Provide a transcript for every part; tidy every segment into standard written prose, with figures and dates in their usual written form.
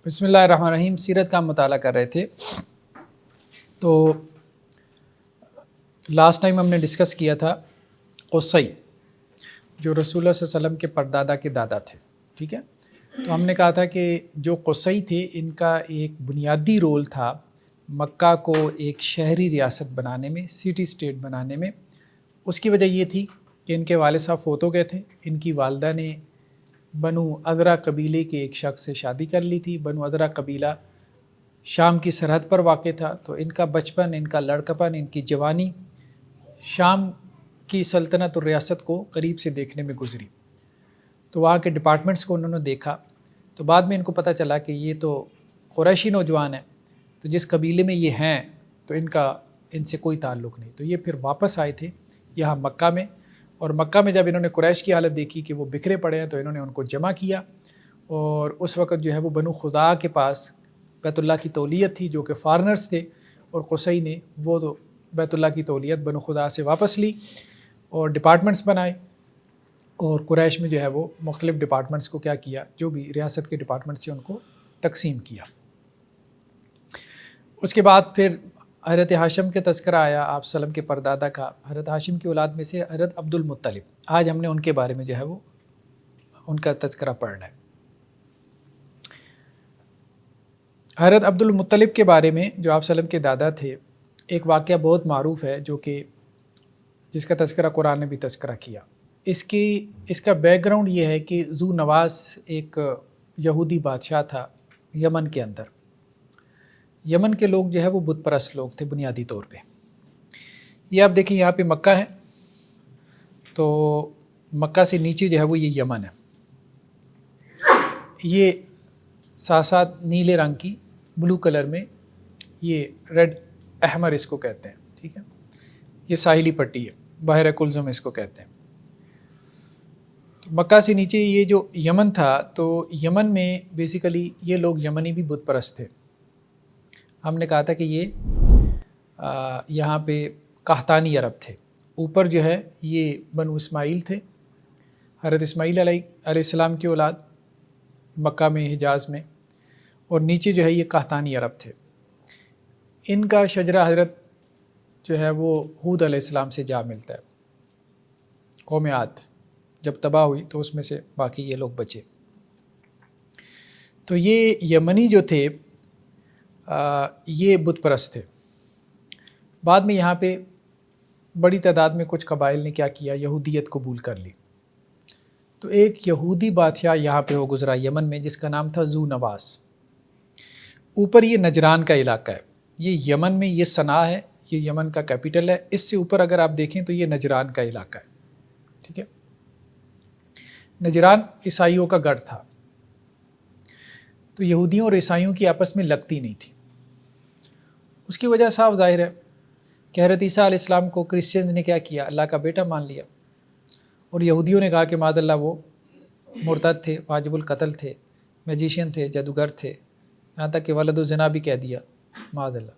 بسم اللہ الرحمن الرحیم۔ سیرت کا مطالعہ کر رہے تھے تو لاسٹ ٹائم ہم نے ڈسکس کیا تھا قصی، جو رسول اللہ صلی اللہ علیہ وسلم کے پردادا کے دادا تھے، ٹھیک ہے۔ تو ہم نے کہا تھا کہ جو قصی تھے ان کا ایک بنیادی رول تھا مکہ کو ایک شہری ریاست بنانے میں، سٹی اسٹیٹ بنانے میں۔ اس کی وجہ یہ تھی کہ ان کے والد صاحب فوت ہو گئے تھے، ان کی والدہ نے بنو ادرا قبیلے کے ایک شخص سے شادی کر لی تھی۔ بنو ادرا قبیلہ شام کی سرحد پر واقع تھا، تو ان کا بچپن، ان کا لڑکپن، ان کی جوانی شام کی سلطنت اور ریاست کو قریب سے دیکھنے میں گزری۔ تو وہاں کے ڈپارٹمنٹس کو انہوں نے دیکھا، تو بعد میں ان کو پتہ چلا کہ یہ تو قریشی نوجوان ہیں، تو جس قبیلے میں یہ ہیں تو ان سے کوئی تعلق نہیں۔ تو یہ پھر واپس آئے تھے یہاں مکہ میں، اور مکہ میں جب انہوں نے قریش کی حالت دیکھی کہ وہ بکھرے پڑے ہیں تو انہوں نے ان کو جمع کیا، اور اس وقت جو ہے وہ بنو خدا کے پاس بیت اللہ کی تولیت تھی، جو کہ فارنرز تھے، اور قصی نے وہ بیت اللہ کی تولیت بنو خدا سے واپس لی اور ڈپارٹمنٹس بنائے، اور قریش میں جو ہے وہ مختلف ڈپارٹمنٹس کو کیا کیا، جو بھی ریاست کے ڈپارٹمنٹس ہیں ان کو تقسیم کیا۔ اس کے بعد پھر حضرت ہاشم کے تذکرہ آیا، آپ صلی اللہ علیہ وسلم کے پردادا کا۔ حضرت ہاشم کی اولاد میں سے حضرت عبد المطلب، آج ہم نے ان کے بارے میں جو ہے وہ ان کا تذکرہ پڑھنا ہے۔ حضرت عبد المطلب کے بارے میں، جو آپ صلی اللہ علیہ وسلم کے دادا تھے، ایک واقعہ بہت معروف ہے جو کہ جس کا تذکرہ قرآن نے بھی تذکرہ کیا۔ اس کا بیک گراؤنڈ یہ ہے کہ ذو نواس ایک یہودی بادشاہ تھا یمن کے اندر۔ یمن کے لوگ جو ہے وہ بت پرست لوگ تھے بنیادی طور پہ۔ یہ آپ دیکھیں یہاں پہ مکہ ہے، تو مکہ سے نیچے جو ہے وہ یہ یمن ہے۔ یہ ساتھ ساتھ نیلے رنگ کی بلو کلر میں، یہ ریڈ احمر اس کو کہتے ہیں، ٹھیک ہے۔ یہ ساحلی پٹی ہے، بحر کلزم اس کو کہتے ہیں۔ مکہ سے نیچے یہ جو یمن تھا، تو یمن میں بیسیکلی یہ لوگ یمنی بھی بت پرست تھے۔ ہم نے کہا تھا کہ یہ یہاں پہ قحطانی عرب تھے۔ اوپر جو ہے یہ بنو اسماعیل تھے، حضرت اسماعیل علیہ السلام کی اولاد مکہ میں، حجاز میں، اور نیچے جو ہے یہ قحطانی عرب تھے۔ ان کا شجرہ حضرت جو ہے وہ ہود علیہ السلام سے جا ملتا ہے۔ قوم عاد جب تباہ ہوئی تو اس میں سے باقی یہ لوگ بچے۔ تو یہ یمنی جو تھے یہ بت پرست تھے۔ بعد میں یہاں پہ بڑی تعداد میں کچھ قبائل نے کیا کیا، یہودیت قبول کر لی۔ تو ایک یہودی بادشاہ یہاں پہ وہ گزرا یمن میں، جس کا نام تھا ذو نواس۔ اوپر یہ نجران کا علاقہ ہے، یہ یمن میں یہ صنعاء ہے، یہ یمن کا کیپٹل ہے۔ اس سے اوپر اگر آپ دیکھیں تو یہ نجران کا علاقہ ہے، ٹھیک ہے۔ نجران عیسائیوں کا گڑھ تھا، تو یہودیوں اور عیسائیوں کی آپس میں لگتی نہیں تھی۔ اس کی وجہ صاف ظاہر ہے کہ حضرت عیسیٰ علیہ السلام کو کرسچنز نے کیا کیا، اللہ کا بیٹا مان لیا، اور یہودیوں نے کہا کہ معاذ اللہ وہ مرتد تھے، واجب القتل تھے، میجیشین تھے، جادوگر تھے، یہاں تک کہ ولد الزنا بھی کہہ دیا، معاذ اللہ۔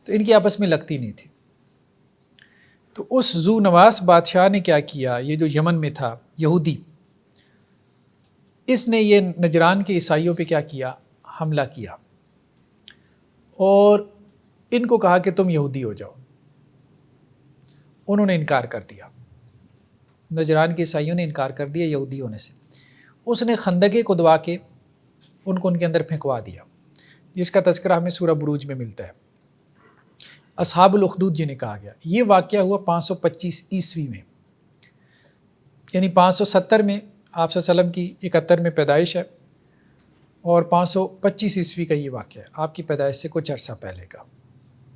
تو ان کی آپس میں لگتی نہیں تھی۔ تو اس ذو نواس بادشاہ نے کیا کیا، یہ جو یمن میں تھا یہودی، اس نے یہ نجران کے عیسائیوں پہ کیا کیا، حملہ کیا، اور ان کو کہا کہ تم یہودی ہو جاؤ۔ انہوں نے انکار کر دیا، نجران کے عیسائیوں نے انکار کر دیا یہودی ہونے سے۔ اس نے خندقیں کھدوا کے ان کو ان کے اندر پھینکوا دیا، جس کا تذکرہ ہمیں سورہ بروج میں ملتا ہے، اصحاب الاخدود جنہیں کہا گیا۔ یہ واقعہ ہوا 525 عیسوی میں، یعنی 570 میں آپ صلی اللہ علیہ وسلم کی 71 میں پیدائش ہے، اور 525 عیسوی کا یہ واقعہ ہے، آپ کی پیدائش سے کچھ عرصہ پہلے کا،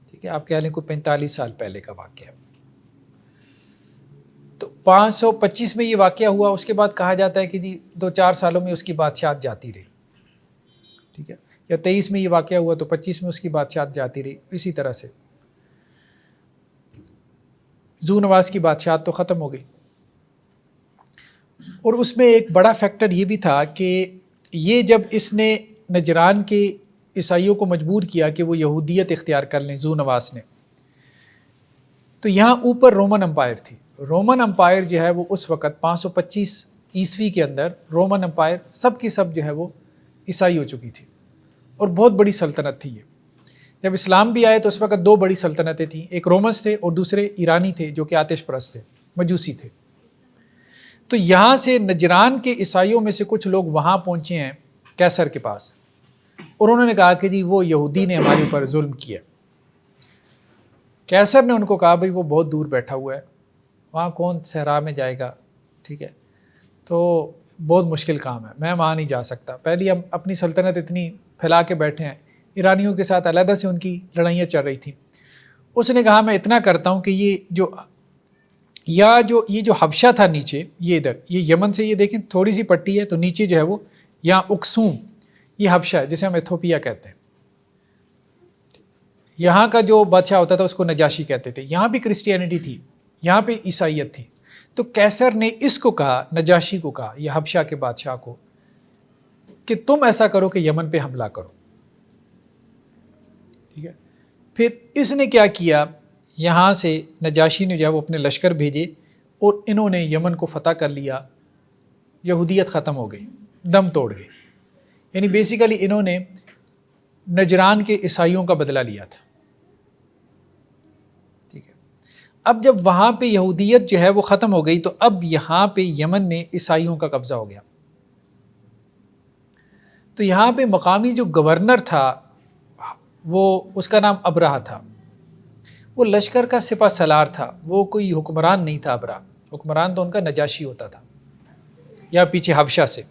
ٹھیک ہے۔ آپ کہہ لیں کوئی 45 سال پہلے کا واقعہ ہے۔ تو 525 میں یہ واقعہ ہوا۔ اس کے بعد کہا جاتا ہے کہ جی 2-4 سالوں میں اس کی بادشاہت جاتی رہی، ٹھیک ہے، یا 23 میں یہ واقعہ ہوا تو 25 میں اس کی بادشاہت جاتی رہی۔ اسی طرح سے ذو نواس کی بادشاہت تو ختم ہو گئی۔ اور اس میں ایک بڑا فیکٹر یہ بھی تھا کہ یہ جب اس نے نجران کے عیسائیوں کو مجبور کیا کہ وہ یہودیت اختیار کر لیں ذو نواس نے، تو یہاں اوپر رومن امپائر تھی۔ رومن امپائر جو ہے وہ اس وقت 525 عیسوی کے اندر رومن امپائر سب کی سب جو ہے وہ عیسائی ہو چکی تھی، اور بہت بڑی سلطنت تھی یہ. جب اسلام بھی آئے تو اس وقت 2 بڑی سلطنتیں تھیں, ایک رومنس تھے اور دوسرے ایرانی تھے جو کہ آتش پرست تھے, مجوسی تھے. تو یہاں سے نجران کے عیسائیوں میں سے کچھ لوگ وہاں پہنچے ہیں کیسر کے پاس, اور انہوں نے کہا کہ جی وہ یہودی نے ہمارے اوپر ظلم کیا. کیسر نے ان کو کہا بھائی وہ بہت دور بیٹھا ہوا ہے, وہاں کون صحرا میں جائے گا, ٹھیک ہے, تو بہت مشکل کام ہے, میں وہاں نہیں جا سکتا. پہلی ہم اپنی سلطنت اتنی پھیلا کے بیٹھے ہیں, ایرانیوں کے ساتھ علیحدہ سے ان کی لڑائیاں چل رہی تھیں. اس نے کہا میں اتنا کرتا ہوں کہ یہ جو حبشہ تھا نیچے, یہ ادھر, یہ یمن سے یہ دیکھیں تھوڑی سی پٹی ہے, تو نیچے جو ہے وہ یہاں اکسوم, یہ حبشہ ہے جسے ہم ایتھوپیا کہتے ہیں. یہاں کا جو بادشاہ ہوتا تھا اس کو نجاشی کہتے تھے. یہاں بھی کرسچینٹی تھی, یہاں پہ عیسائیت تھی. تو کیسر نے اس کو کہا, نجاشی کو کہا, یہ حبشہ کے بادشاہ کو, کہ تم ایسا کرو کہ یمن پہ حملہ کرو. ٹھیک ہے. پھر اس نے کیا کیا, یہاں سے نجاشی نے جو ہے وہ اپنے لشکر بھیجے اور انہوں نے یمن کو فتح کر لیا. یہودیت ختم ہو گئی, دم توڑ گئی. یعنی بیسیکلی انہوں نے نجران کے عیسائیوں کا بدلہ لیا تھا. ٹھیک ہے. اب جب وہاں پہ یہودیت جو ہے وہ ختم ہو گئی تو اب یہاں پہ یمن میں عیسائیوں کا قبضہ ہو گیا. تو یہاں پہ مقامی جو گورنر تھا وہ, اس کا نام ابرہہ تھا, وہ لشکر کا سپہ سالار تھا, وہ کوئی حکمران نہیں تھا. ابرہہ حکمران تو ان کا نجاشی ہوتا تھا, یا پیچھے حبشہ سے.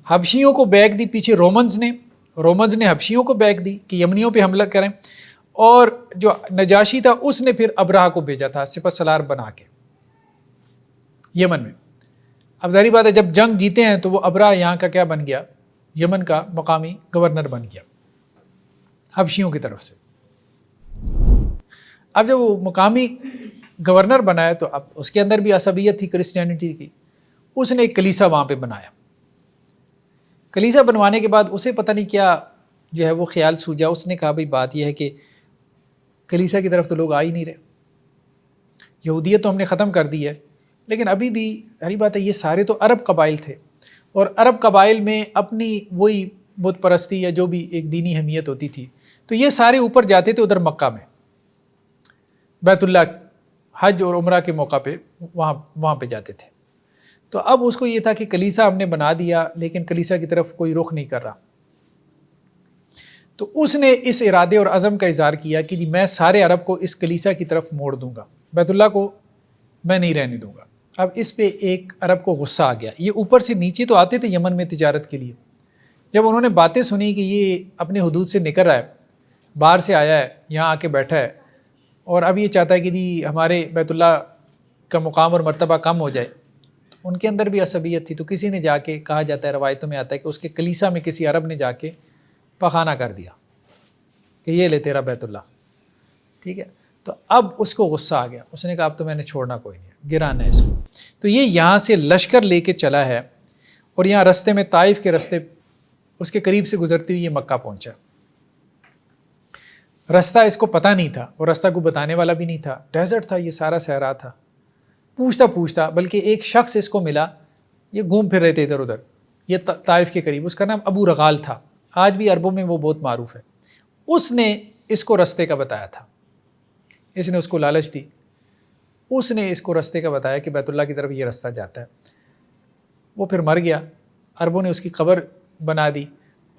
حبشیوں کو بیگ دی پیچھے رومنز نے حبشیوں کو بیگ دی کہ یمنیوں پہ حملہ کریں, اور جو نجاشی تھا اس نے پھر ابرہہ کو بھیجا تھا سپہ سالار بنا کے یمن میں. اب ظاہری بات ہے جب جنگ جیتے ہیں تو وہ ابرہہ یہاں کا کیا بن گیا, یمن کا مقامی گورنر بن گیا حبشیوں کی طرف سے. اب جب وہ مقامی گورنر بنا ہے تو اب اس کے اندر بھی عصبیت تھی کرسچینٹی کی. اس نے ایک کلیسا وہاں پہ بنایا. کلیسا بنوانے کے بعد اسے پتہ نہیں کیا جو ہے وہ خیال سوجا. اس نے کہا بھئی بات یہ ہے کہ کلیسا کی طرف تو لوگ آ ہی نہیں رہے, یہودیت تو ہم نے ختم کر دی ہے, لیکن ابھی بھی ہری بات ہے یہ سارے تو عرب قبائل تھے, اور عرب قبائل میں اپنی وہی بت پرستی یا جو بھی ایک دینی اہمیت ہوتی تھی, تو یہ سارے اوپر جاتے تھے ادھر مکہ میں بیت اللہ حج اور عمرہ کے موقع پہ وہاں پہ جاتے تھے. تو اب اس کو یہ تھا کہ کلیسا ہم نے بنا دیا لیکن کلیسا کی طرف کوئی رخ نہیں کر رہا. تو اس نے اس ارادے اور عزم کا اظہار کیا کہ جی میں سارے عرب کو اس کلیسا کی طرف موڑ دوں گا, بیت اللہ کو میں نہیں رہنے دوں گا. اب اس پہ ایک عرب کو غصہ آ گیا. یہ اوپر سے نیچے تو آتے تھے یمن میں تجارت کے لیے, جب انہوں نے باتیں سنی کہ یہ اپنے حدود سے نکل رہا ہے, باہر سے آیا ہے, یہاں آ کے بیٹھا ہے, اور اب یہ چاہتا ہے کہ جی ہمارے بیت اللہ کا مقام اور مرتبہ کم ہو جائے, تو ان کے اندر بھی عصبیت تھی. تو کسی نے جا کے, کہا جاتا ہے روایتوں میں آتا ہے کہ اس کے کلیسا میں کسی عرب نے جا کے پخانہ کر دیا کہ یہ لے تیرا بیت اللہ. ٹھیک ہے. تو اب اس کو غصہ آ گیا, اس نے کہا اب تو میں نے چھوڑنا کوئی نہیں, گرانا ہے اس کو. تو یہ یہاں سے لشکر لے کے چلا ہے, اور یہاں رستے میں طائف کے رستے اس کے قریب سے گزرتی ہوئی یہ مکہ پہنچا. رستہ اس کو پتہ نہیں تھا, اور رستہ کو بتانے والا بھی نہیں تھا, ڈیزرٹ تھا, یہ سارا صحرا تھا. پوچھتا بلکہ ایک شخص اس کو ملا, یہ گھوم پھر رہے تھے ادھر ادھر, یہ طائف کے قریب, اس کا نام ابو رغال تھا, آج بھی عربوں میں وہ بہت معروف ہے. اس نے اس کو رستے کا بتایا تھا, اس نے اس کو لالچ دی, اس نے اس کو رستے کا بتایا کہ بیت اللہ کی طرف یہ رستہ جاتا ہے. وہ پھر مر گیا, عربوں نے اس کی قبر بنا دی,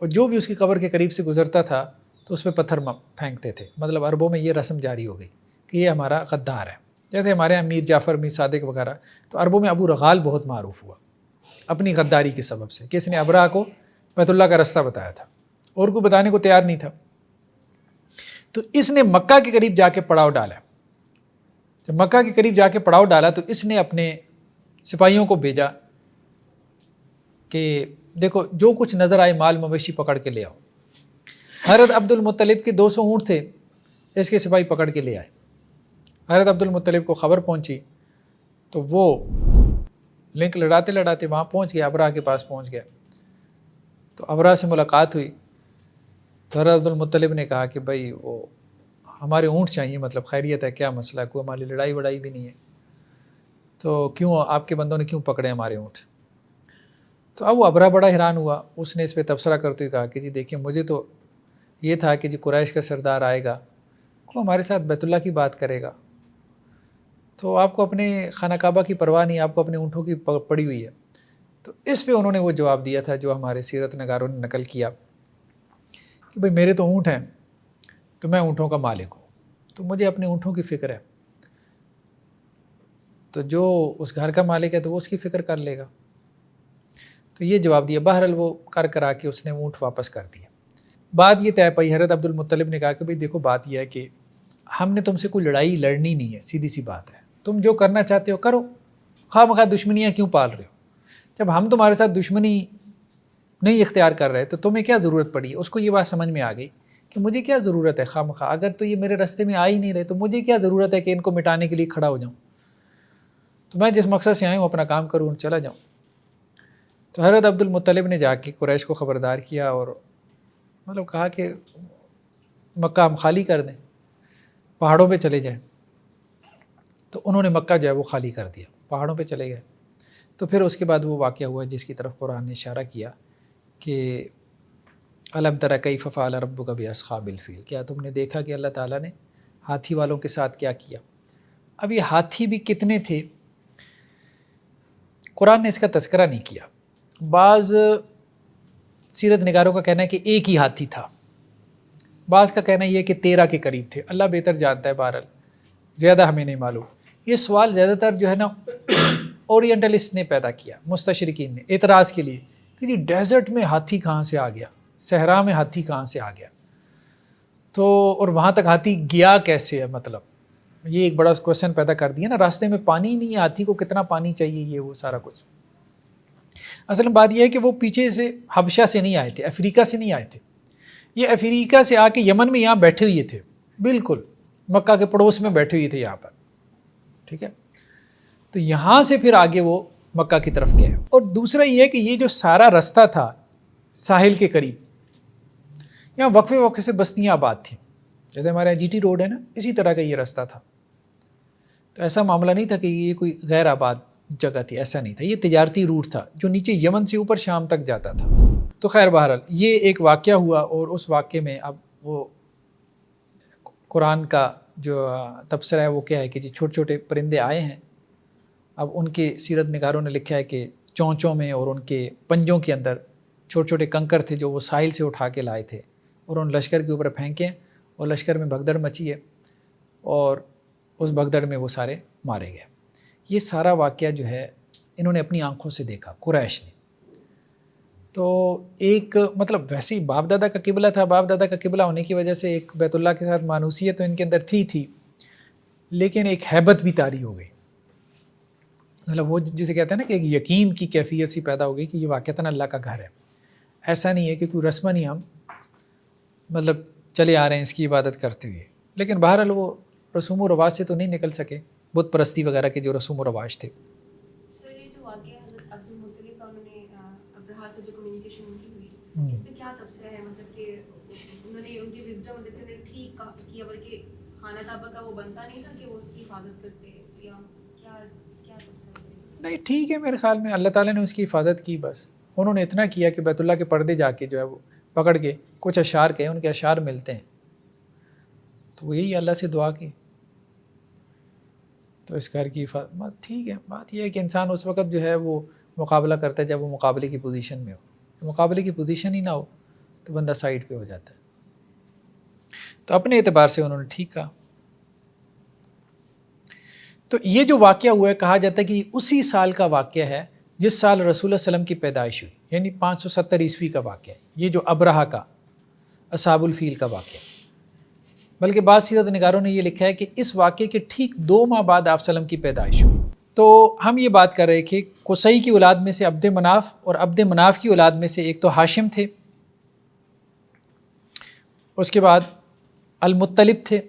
اور جو بھی اس کی قبر کے قریب سے گزرتا تھا تو اس پہ پتھر پھینکتے تھے. مطلب عربوں میں یہ رسم جاری ہو گئی کہ یہ ہمارا غدار ہے. جیسے ہمارے یہاں میر جعفر, میر صادق وغیرہ, تو عربوں میں ابو رغال بہت معروف ہوا اپنی غداری کے سبب سے کہ اس نے ابرہہ کو بیت اللہ کا رستہ بتایا تھا, اور کوئی بتانے کو تیار نہیں تھا. تو اس نے مکہ کے قریب جا کے پڑاؤ ڈالا. جب مکہ کے قریب جا کے پڑاؤ ڈالا تو اس نے اپنے سپاہیوں کو بھیجا کہ دیکھو جو کچھ نظر آئے مال مویشی پکڑ کے لے آؤ. حضرت عبد المطلب کے 200 اونٹ تھے, اس کے سپاہی پکڑ کے لے آئے. حضرت عبد المطلب کو خبر پہنچی تو وہ لنک لڑاتے وہاں پہنچ گیا, ابرہہ کے پاس پہنچ گیا. تو ابرہہ سے ملاقات ہوئی تو حضرت عبد المطلب نے کہا کہ بھائی وہ ہمارے اونٹ چاہیے, مطلب خیریت ہے, کیا مسئلہ ہے, کوئی ہماری لڑائی وڑائی بھی نہیں ہے, تو کیوں آپ کے بندوں نے کیوں پکڑے ہمارے اونٹ. تو اب وہ ابرہ بڑا حیران ہوا، اس نے اس پہ تبصرہ کرتے ہوئے کہا کہ جی دیکھیں مجھے تو یہ تھا کہ جی قریش کا سردار آئے گا، وہ ہمارے ساتھ بیت اللہ کی بات کرے گا، تو آپ کو اپنے خانہ کعبہ کی پرواہ نہیں، آپ کو اپنے اونٹوں کی پڑی ہوئی ہے۔ تو اس پہ انہوں نے وہ جواب دیا تھا جو ہمارے سیرت نگاروں نے نقل کیا کہ بھئی میرے تو اونٹ ہیں، تو میں اونٹوں کا مالک ہوں، تو مجھے اپنے اونٹوں کی فکر ہے، تو جو اس گھر کا مالک ہے تو وہ اس کی فکر کر لے گا۔ تو یہ جواب دیا، بہرحال وہ کرا کے اس نے اونٹ واپس کر دیا۔ بات یہ طے پائی، حضرت عبد المطلب نے کہا کہ بھئی دیکھو بات یہ ہے کہ ہم نے تم سے کوئی لڑائی لڑنی نہیں ہے، سیدھی سی بات ہے، تم جو کرنا چاہتے ہو کرو، خواہ مخواہ دشمنیاں کیوں پال رہے ہو؟ جب ہم تمہارے ساتھ دشمنی نہیں اختیار کر رہے تو تمہیں کیا ضرورت پڑی ہے؟ اس کو یہ بات سمجھ میں آ گئی کہ مجھے کیا ضرورت ہے خواہ مخواہ، اگر تو یہ میرے راستے میں آ ہی نہیں رہے تو مجھے کیا ضرورت ہے کہ ان کو مٹانے کے لیے کھڑا ہو جاؤں، تو میں جس مقصد سے آیا ہوں اپنا کام کروں، چلا جاؤں۔ تو حضرت عبد المطلب نے جا کے قریش کو خبردار کیا اور مطلب کہا کہ مکہ ہم خالی کر دیں، پہاڑوں پہ چلے جائیں۔ تو انہوں نے مکہ جو ہے وہ خالی کر دیا، پہاڑوں پہ چلے گئے۔ تو پھر اس کے بعد وہ واقعہ ہوا جس کی طرف قرآن نے اشارہ کیا کہ الم تر کیف فعل ربک باصحاب الفیل، کیا تم نے دیکھا کہ اللہ تعالیٰ نے ہاتھی والوں کے ساتھ کیا کیا؟ اب یہ ہاتھی بھی کتنے تھے قرآن نے اس کا تذکرہ نہیں کیا، بعض سیرت نگاروں کا کہنا ہے کہ ایک ہی ہاتھی تھا، بعض کا کہنا یہ کہ 13 کے قریب تھے، اللہ بہتر جانتا ہے، بہرحال زیادہ ہمیں نہیں معلوم۔ یہ سوال زیادہ تر جو ہے نا اورینٹلسٹ نے پیدا کیا، مستشرقین نے، اعتراض کے لیے کہ جی ڈیزرٹ میں ہاتھی کہاں سے آ گیا، صحرا میں ہاتھی کہاں سے آ گیا، تو اور وہاں تک ہاتھی گیا کیسے ہے؟ مطلب یہ ایک بڑا کوشچن پیدا کر دیا نا، راستے میں پانی ہی نہیں ہے، ہاتھی کو کتنا پانی چاہیے، یہ وہ سارا کچھ۔ اصل بات یہ ہے کہ وہ پیچھے سے حبشہ سے نہیں آئے تھے، افریقہ سے نہیں آئے تھے، یہ افریقہ سے آ کے یمن میں یہاں بیٹھے ہوئے تھے، بالکل مکہ کے پڑوس میں بیٹھے ہوئے تھے یہاں پر، ٹھیک ہے۔ تو یہاں سے پھر آگے وہ مکہ کی طرف گئے۔ اور دوسرا یہ ہے کہ یہ جو سارا رستہ تھا ساحل کے قریب، یہاں وقفے وقفے سے بستیاں آباد تھیں، جیسے ہمارے یہاں جی ٹی روڈ ہے نا، اسی طرح کا یہ رستہ تھا۔ تو ایسا معاملہ نہیں تھا کہ یہ کوئی غیر آباد جگہ تھی، ایسا نہیں تھا، یہ تجارتی روٹ تھا جو نیچے یمن سے اوپر شام تک جاتا تھا۔ تو خیر بہرحال یہ ایک واقعہ ہوا، اور اس واقعے میں اب وہ قرآن کا جو تبصرہ ہے وہ کیا ہے کہ جی چھوٹے چھوٹے پرندے آئے ہیں، اب ان کے سیرت نگاروں نے لکھا ہے کہ چونچوں میں اور ان کے پنجوں کے اندر چھوٹے چھوٹے کنکر تھے جو وہ ساحل سے اٹھا کے لائے تھے اور ان لشکر کے اوپر پھینکے، اور لشکر میں بھگدڑ مچی ہے، اور اس بھگدڑ میں وہ سارے مارے گئے۔ یہ سارا واقعہ جو ہے انہوں نے اپنی آنکھوں سے دیکھا قریش نے۔ تو ایک مطلب ویسے ہی باپ دادا کا قبلہ تھا، باپ دادا کا قبلہ ہونے کی وجہ سے ایک بیت اللہ کے ساتھ مانوسیت تو ان کے اندر تھی، لیکن ایک ہیبت بھی طاری ہو گئی، مطلب وہ جسے کہتے ہیں نا کہ ایک یقین کی کیفیت سی پیدا ہو گئی کہ یہ واقعتاً اللہ کا گھر ہے، ایسا نہیں ہے کہ کوئی رسماً ہی ہم مطلب چلے آ رہے ہیں اس کی عبادت کرتے ہوئے، لیکن بہرحال وہ رسوم و رواج سے تو نہیں نکل سکے، بت پرستی وغیرہ کے جو رسوم و رواج تھے۔ سر یہ جو واقعہ حضرت عبد المطلب کا انہوں نے ابرہا سے جو کمیونیکیشن ان کی ہوئی، اس میں کیا تبصرہ ہے؟ مطلب کہ انہوں نے ان کی وزڈم مطلب کہ انہوں نے ٹھیک کیا، بلکہ خانہ کعبہ کا وہ بنتا نہیں تھا کہ وہ اس کی حفاظت کرتے، یا کیا تبصرہ ہے؟ نہیں ٹھیک ہے، میرے خیال میں اللہ تعالیٰ نے اس کی حفاظت کی، بس انہوں نے اتنا کیا کہ بیت اللہ کے پردے جا کے جو ہے وہ پکڑ کے کچھ اشعار کہے، ان کے اشعار ملتے ہیں، تو وہ یہی اللہ سے دعا کی، تو اس گھر کی حفاظت ٹھیک ہے۔ بات یہ ہے کہ انسان اس وقت جو ہے وہ مقابلہ کرتا ہے جب وہ مقابلے کی پوزیشن میں ہو، مقابلے کی پوزیشن ہی نہ ہو تو بندہ سائڈ پہ ہو جاتا ہے، تو اپنے اعتبار سے انہوں نے ٹھیک کہا۔ تو یہ جو واقعہ ہوا ہے کہا جاتا ہے کہ اسی سال کا واقعہ ہے جس سال رسول اللہ صلی اللہ علیہ وسلم کی پیدائش ہوئی، یعنی 570 عیسوی کا واقعہ ہے یہ جو ابرہہ کا اصحاب الفیل کا واقعہ ہے۔ بلکہ بعض سیرت نگاروں نے یہ لکھا ہے کہ اس واقعے کے ٹھیک 2 ماہ بعد آپ صلی اللہ علیہ وسلم کی پیدائش ہوئی۔ تو ہم یہ بات کر رہے کہ قصی کی اولاد میں سے عبد مناف، اور عبد مناف کی اولاد میں سے ایک تو ہاشم تھے، اس کے بعد المطلب تھے،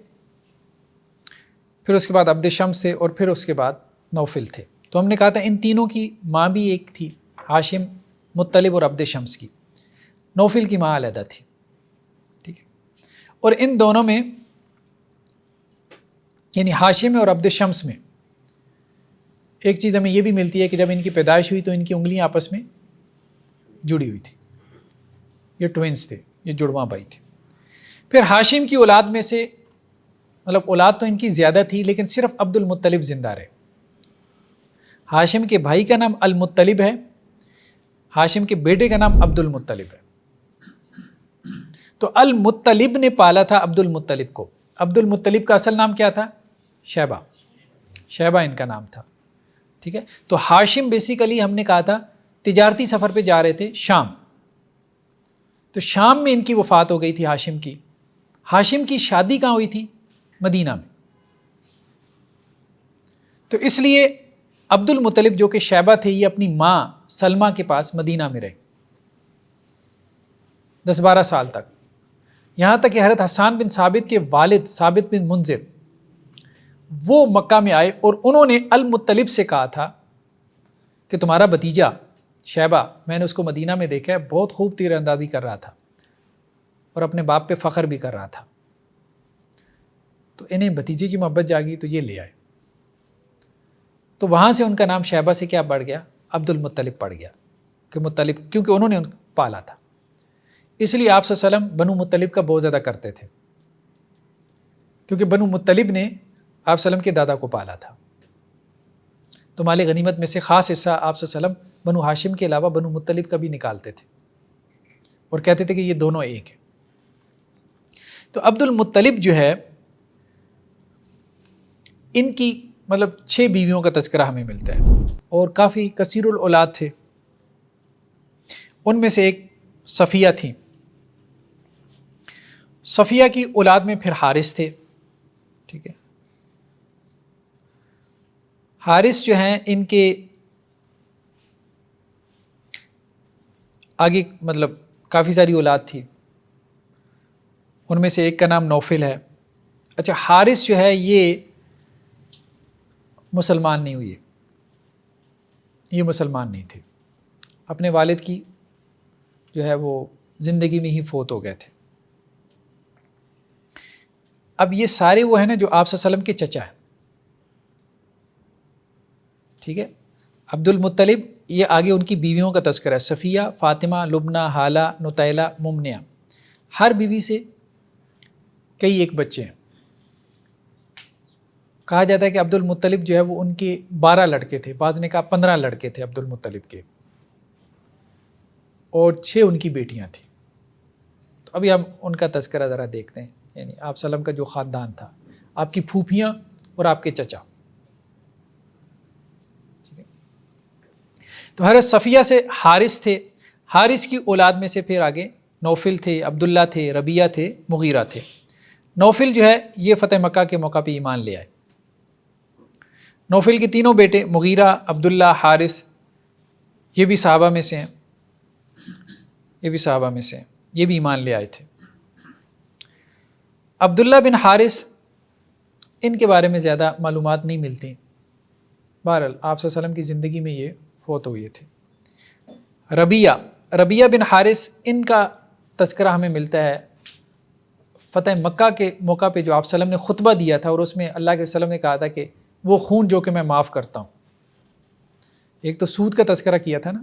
پھر اس کے بعد عبد شمس تھے، اور پھر اس کے بعد نوفل تھے۔ تو ہم نے کہا تھا ان تینوں کی ماں بھی ایک تھی، ہاشم، مطلب اور عبد شمس کی، نوفل کی ماں علیحدہ تھی، ٹھیک ہے۔ اور ان دونوں میں یعنی ہاشم میں اور عبد شمس میں ایک چیز ہمیں یہ بھی ملتی ہے کہ جب ان کی پیدائش ہوئی تو ان کی انگلیاں آپس میں جڑی ہوئی تھی، یہ ٹوینس تھے، یہ جڑواں بھائی تھے۔ پھر ہاشم کی اولاد میں سے، مطلب اولاد تو ان کی زیادہ تھی لیکن صرف عبد المطلب زندہ رہے۔ ہاشم کے بھائی کا نام المطلب ہے، ہاشم کے بیٹے کا نام عبد المطلب ہے۔ تو المطلب نے پالا تھا عبد المطلب کو۔ عبد المطلب کا اصل نام کیا تھا؟ شیبہ، شیبہ ان کا نام تھا، ٹھیک ہے۔ تو ہاشم بیسیکلی ہم نے کہا تھا تجارتی سفر پہ جا رہے تھے شام، تو شام میں ان کی وفات ہو گئی تھی ہاشم کی۔ ہاشم کی شادی کہاں ہوئی تھی؟ مدینہ میں۔ تو اس لیے عبد المطلب جو کہ شیبہ تھے، یہ اپنی ماں سلمہ کے پاس مدینہ میں رہے 10-12 سال تک، یہاں تک کہ حضرت حسان بن ثابت کے والد ثابت بن منذر وہ مکہ میں آئے اور انہوں نے المطلب سے کہا تھا کہ تمہارا بھتیجا شیبہ، میں نے اس کو مدینہ میں دیکھا ہے، بہت خوب تیر اندازی کر رہا تھا اور اپنے باپ پہ فخر بھی کر رہا تھا، تو انہیں بھتیجے کی محبت جاگی تو یہ لے آئے۔ تو وہاں سے ان کا نام شیبہ سے کیا پڑ گیا؟ عبد المطلب پڑ گیا، کہ مطلب، کیونکہ انہوں نے ان کو پالا تھا۔ اس لیے آپ صلی اللہ علیہ وسلم بنو مطلب کا بہت زیادہ کرتے تھے، کیونکہ بنو مطلب نے آپ صلی اللہ علیہ وسلم کے دادا کو پالا تھا۔ تو مال غنیمت میں سے خاص حصہ آپ صلی اللہ علیہ وسلم بنو ہاشم کے علاوہ بنو مطلب کا بھی نکالتے تھے اور کہتے تھے کہ یہ دونوں ایک ہیں۔ تو عبد المطلب جو ہے، ان کی مطلب 6 بیویوں کا تذکرہ ہمیں ملتا ہے اور کافی کثیر الاولاد تھے۔ ان میں سے ایک صفیہ تھی، صفیہ کی اولاد میں پھر حارث تھے، ٹھیک ہے۔ حارث جو ہیں ان کے آگے مطلب کافی ساری اولاد تھی، ان میں سے ایک کا نام نوفل ہے۔ اچھا، حارث جو ہے یہ مسلمان نہیں ہوئے، یہ مسلمان نہیں تھے، اپنے والد کی جو ہے وہ زندگی میں ہی فوت ہو گئے تھے۔ اب یہ سارے وہ ہیں نا جو آپ صلی اللہ علیہ وسلم کے چچا ہیں، ٹھیک ہے۔ عبد المطلب، یہ آگے ان کی بیویوں کا تذکرہ ہے، صفیہ، فاطمہ، لبنہ، ہالہ، نطیلہ، ممنیہ۔ ہر بیوی سے کئی ایک بچے ہیں۔ کہا جاتا ہے کہ عبد المطلب جو ہے وہ ان کے 12 لڑکے تھے، بعض نے کہا 15 لڑکے تھے عبد المطلب کے، اور 6 ان کی بیٹیاں تھیں۔ تو ابھی ہم ان کا تذکرہ ذرا دیکھتے ہیں، یعنی آپ صلی اللہ علیہ وسلم کا جو خاندان تھا، آپ کی پھوپھیاں اور آپ کے چچا۔ تو حضرت صفیہ سے حارث تھے، حارث کی اولاد میں سے پھر آگے نوفل تھے، عبداللہ تھے، ربیہ تھے، مغیرہ تھے۔ نوفل جو ہے یہ فتح مکہ کے موقع پہ ایمان لے آئے۔ نوفل کے تینوں بیٹے مغیرہ، عبداللہ، حارث، یہ بھی صحابہ میں سے ہیں، یہ بھی صحابہ میں سے ہیں، یہ بھی ایمان لے آئے تھے۔ عبداللہ بن حارث، ان کے بارے میں زیادہ معلومات نہیں ملتی، بہرحال آپ صلی اللہ علیہ وسلم کی زندگی میں یہ فوت ہوئے تھے۔ ربیہ بن حارث، ان کا تذکرہ ہمیں ملتا ہے فتح مکہ کے موقع پہ جو آپ صلی اللہ علیہ وسلم نے خطبہ دیا تھا، اور اس میں اللہ کے وسلم نے کہا تھا کہ وہ خون جو کہ میں معاف کرتا ہوں۔ ایک تو سود کا تذکرہ کیا تھا نا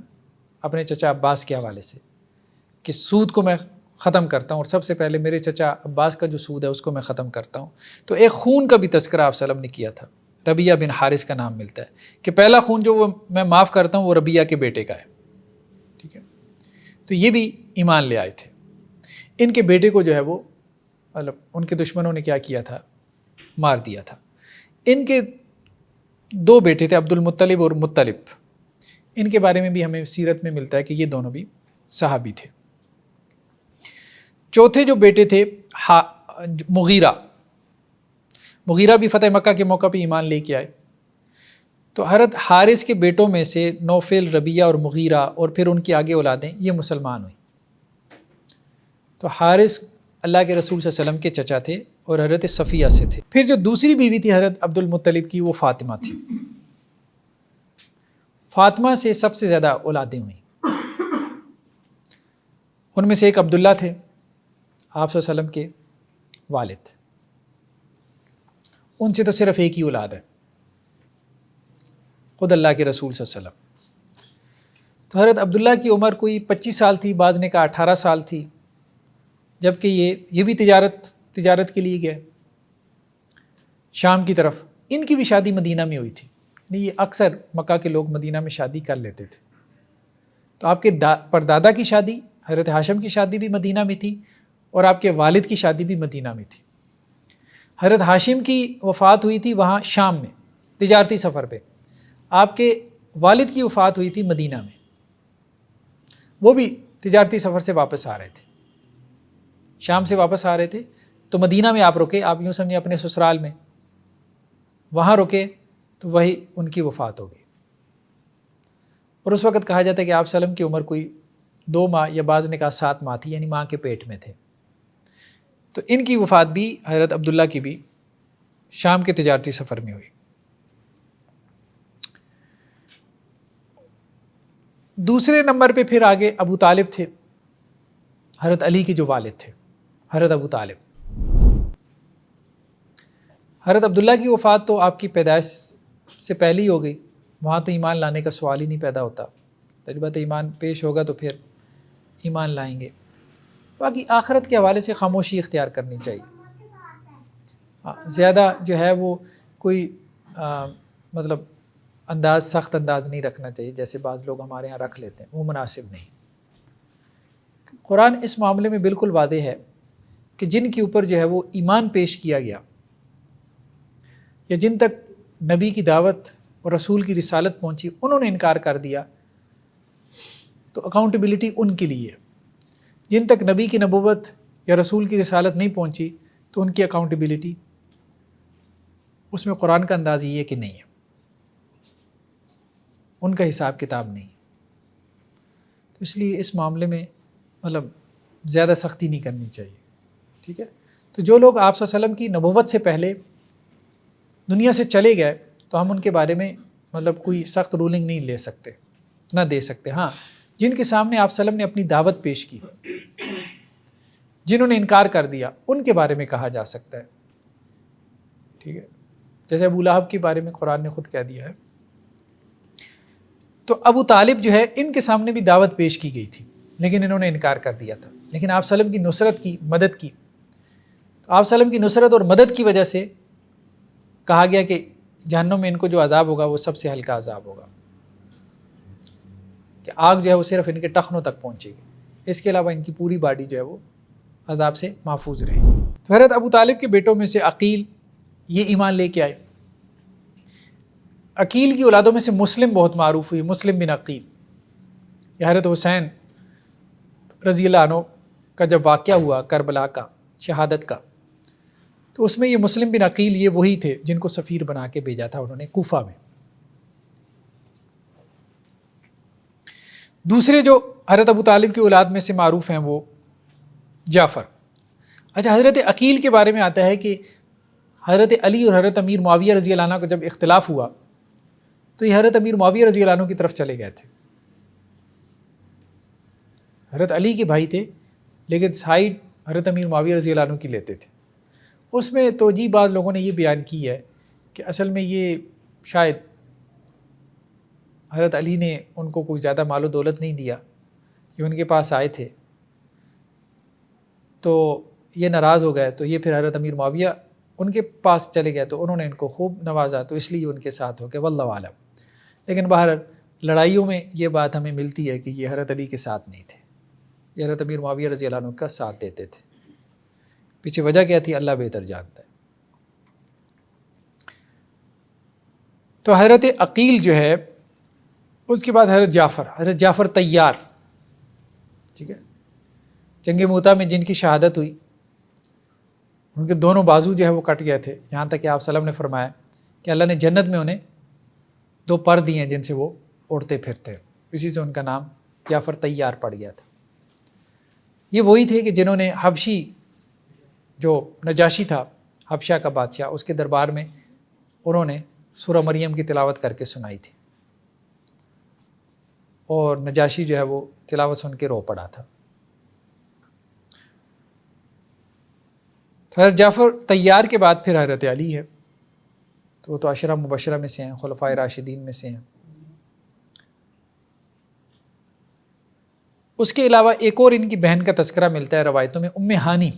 اپنے چچا عباس کے حوالے سے، کہ سود کو میں ختم کرتا ہوں، اور سب سے پہلے میرے چچا عباس کا جو سود ہے اس کو میں ختم کرتا ہوں۔ تو ایک خون کا بھی تذکرہ آپ صلی اللہ علیہ وسلم نے کیا تھا، ربیہ بن حارث کا نام ملتا ہے کہ پہلا خون جو وہ میں معاف کرتا ہوں وہ ربیہ کے بیٹے کا ہے، ٹھیک ہے۔ تو یہ بھی ایمان لے آئے تھے۔ ان کے بیٹے کو جو ہے وہ مطلب ان کے دشمنوں نے کیا کیا تھا، مار دیا تھا۔ ان کے 2 بیٹے تھے، عبد المطلب اور مطلب، ان کے بارے میں بھی ہمیں سیرت میں ملتا ہے کہ یہ دونوں بھی صحابی تھے۔ چوتھے جو بیٹے تھے مغیرہ بھی فتح مکہ کے موقع پہ ایمان لے کے آئے۔ تو حضرت حارث کے بیٹوں میں سے نوفل، ربیہ اور مغیرہ، اور پھر ان کی آگے اولادیں، یہ مسلمان ہوئی۔ تو حارث اللہ کے رسول صلی اللہ علیہ وسلم کے چچا تھے اور حضرت صفیہ سے تھے۔ پھر جو دوسری بیوی تھی حضرت عبد المطلب کی، وہ فاطمہ تھی۔ فاطمہ سے سب سے زیادہ اولادیں ہوئیں، ان میں سے ایک عبداللہ تھے، آپ صلی اللہ علیہ وسلم کے والد، ان سے تو صرف ایک ہی اولاد ہے، خود اللہ کے رسول صلی اللہ علیہ وسلم۔ تو حضرت عبداللہ کی عمر کوئی 25 سال تھی، بعض نے کہا 18 سال تھی، جبکہ یہ بھی تجارت کے لیے گئے شام کی طرف. ان کی بھی شادی مدینہ میں ہوئی تھی. یہ اکثر مکہ کے لوگ مدینہ میں شادی کر لیتے تھے. تو آپ کے پردادا کی شادی حضرت ہاشم کی شادی بھی مدینہ میں تھی، اور آپ کے والد کی شادی بھی مدینہ میں تھی. حضرت ہاشم کی وفات ہوئی تھی وہاں شام میں تجارتی سفر پہ. آپ کے والد کی وفات ہوئی تھی مدینہ میں، وہ بھی تجارتی سفر سے واپس آ رہے تھے، شام سے واپس آ رہے تھے. تو مدینہ میں آپ رکے، آپ یوں سمجھیں اپنے سسرال میں، وہاں رکے تو وہی ان کی وفات ہو گئی. اور اس وقت کہا جاتا ہے کہ آپ صلی اللہ علیہ وسلم کی عمر کوئی 2 ماہ یا بعض نے کہا 7 ماہ تھی، یعنی ماں کے پیٹ میں تھے. تو ان کی وفات بھی حضرت عبداللہ کی بھی شام کے تجارتی سفر میں ہوئی. دوسرے نمبر پہ پھر آگے ابو طالب تھے، حضرت علی کے جو والد تھے، حضرت ابو طالب. حضرت عبداللہ کی وفات تو آپ کی پیدائش سے پہلے ہی ہو گئی، وہاں تو ایمان لانے کا سوال ہی نہیں پیدا ہوتا. پہلی بات ایمان پیش ہوگا تو پھر ایمان لائیں گے. باقی آخرت کے حوالے سے خاموشی اختیار کرنی چاہیے. زیادہ جو ہے وہ کوئی مطلب سخت انداز نہیں رکھنا چاہیے جیسے بعض لوگ ہمارے ہاں رکھ لیتے ہیں، وہ مناسب نہیں. قرآن اس معاملے میں بالکل واضح ہے کہ جن کے اوپر جو ہے وہ ایمان پیش کیا گیا یا جن تک نبی کی دعوت اور رسول کی رسالت پہنچی انہوں نے انکار کر دیا تو اکاؤنٹیبلٹی ان کے لیے ہے. جن تک نبی کی نبوت یا رسول کی رسالت نہیں پہنچی تو ان کی اکاؤنٹیبلٹی اس میں قرآن کا انداز یہ ہے کہ نہیں ہے، ان کا حساب کتاب نہیں. تو اس لیے اس معاملے میں مطلب زیادہ سختی نہیں کرنی چاہیے. ٹھیک ہے. تو جو لوگ آپ صلی اللہ علیہ وسلم کی نبوت سے پہلے دنیا سے چلے گئے تو ہم ان کے بارے میں مطلب کوئی سخت رولنگ نہیں لے سکتے، نہ دے سکتے. ہاں جن کے سامنے آپ صلی اللہ علیہ وسلم نے اپنی دعوت پیش کی، جنہوں نے انکار کر دیا، ان کے بارے میں کہا جا سکتا ہے. ٹھیک ہے. جیسے ابو لہب کے بارے میں قرآن نے خود کہہ دیا ہے. تو ابو طالب جو ہے ان کے سامنے بھی دعوت پیش کی گئی تھی لیکن انہوں نے انکار کر دیا تھا. لیکن آپ صلی اللہ علیہ وسلم کی نصرت کی، مدد کی، تو آپ صلی اللہ علیہ وسلم کی نصرت اور مدد کی وجہ سے کہا گیا کہ جہنم میں ان کو جو عذاب ہوگا وہ سب سے ہلکا عذاب ہوگا، کہ آگ جو ہے وہ صرف ان کے ٹخنوں تک پہنچے گی، اس کے علاوہ ان کی پوری باڈی جو ہے وہ عذاب سے محفوظ رہے. تو حضرت ابو طالب کے بیٹوں میں سے عقیل یہ ایمان لے کے آئے. عقیل کی اولادوں میں سے مسلم بہت معروف ہوئی، مسلم بن عقیل. یہ حضرت حسین رضی اللہ عنہ کا جب واقعہ ہوا کربلا کا، شہادت کا، تو اس میں یہ مسلم بن عقیل یہ وہی تھے جن کو سفیر بنا کے بھیجا تھا انہوں نے کوفہ میں. دوسرے جو حضرت ابو طالب کی اولاد میں سے معروف ہیں وہ جعفر. اچھا، حضرت عقیل کے بارے میں آتا ہے کہ حضرت علی اور حضرت امیر معاویہ رضی اللہ عنہ کا جب اختلاف ہوا تو یہ حضرت امیر معاویہ رضی اللہ عنہ کی طرف چلے گئے تھے. حضرت علی کے بھائی تھے لیکن سائڈ حضرت امیر معاویہ رضی اللہ عنہ کی لیتے تھے. اس میں توجیہ بعض لوگوں نے یہ بیان کی ہے کہ اصل میں یہ شاید حضرت علی نے ان کو کوئی زیادہ مال و دولت نہیں دیا کہ ان کے پاس آئے تھے تو یہ ناراض ہو گئے، تو یہ پھر حضرت امیر معاویہ ان کے پاس چلے گئے تو انہوں نے ان کو خوب نوازا تو اس لیے ان کے ساتھ ہو گئے، واللہ عالم. لیکن باہر لڑائیوں میں یہ بات ہمیں ملتی ہے کہ یہ حضرت علی کے ساتھ نہیں تھے، یہ حضرت امیر معاویہ رضی اللہ عنہ کا ساتھ دیتے تھے. پیچھے وجہ کیا تھی اللہ بہتر جانتا ہے. تو حضرت عقیل جو ہے، اس کے بعد حضرت جعفر طیار. ٹھیک ہے. جنگ موتا میں جن کی شہادت ہوئی ان کے دونوں بازو جو ہے وہ کٹ گئے تھے، یہاں تک کہ آپ صلی اللہ علیہ وسلم نے فرمایا کہ اللہ نے جنت میں انہیں 2 پر دیے ہیں جن سے وہ اڑتے پھرتے، اسی سے ان کا نام جعفر طیار پڑ گیا تھا. یہ وہی تھے کہ جنہوں نے حبشی جو نجاشی تھا حبشہ کا بادشاہ، اس کے دربار میں انہوں نے سورہ مریم کی تلاوت کر کے سنائی تھی اور نجاشی جو ہے وہ تلاوت سن کے رو پڑا تھا. حضرت جعفر طیار کے بعد پھر حضرت علی ہے، تو وہ تو عشرہ مبشرہ میں سے ہیں، خلفائے راشدین میں سے ہیں. اس کے علاوہ ایک اور ان کی بہن کا تذکرہ ملتا ہے روایتوں میں، ام ہانی.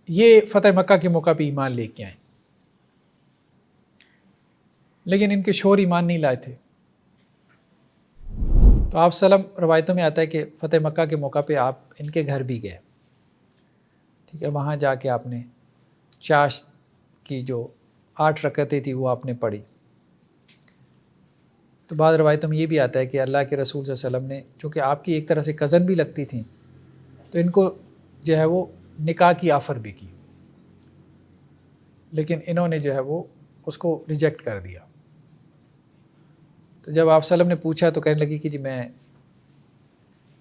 یہ فتح مکہ کے موقع پہ ایمان لے کے آئیں، لیکن ان کے شوہر ایمان نہیں لائے تھے. تو آپ سلم روایتوں میں آتا ہے کہ فتح مکہ کے موقع پہ آپ ان کے گھر بھی گئے، ٹھیک ہے. وہاں جا کے آپ نے چاشت کی جو 8 رکعتیں تھی وہ آپ نے پڑھی. تو بعض روایتوں میں یہ بھی آتا ہے کہ اللہ کے رسول صلی اللہ علیہ وسلم نے، چونکہ آپ کی ایک طرح سے کزن بھی لگتی تھیں، تو ان کو جو ہے وہ نکاح کی آفر بھی کی، لیکن انہوں نے جو ہے وہ اس کو ریجیکٹ کر دیا. تو جب آپ صلی اللہ علیہ وسلم نے پوچھا تو کہنے لگی کہ جی میں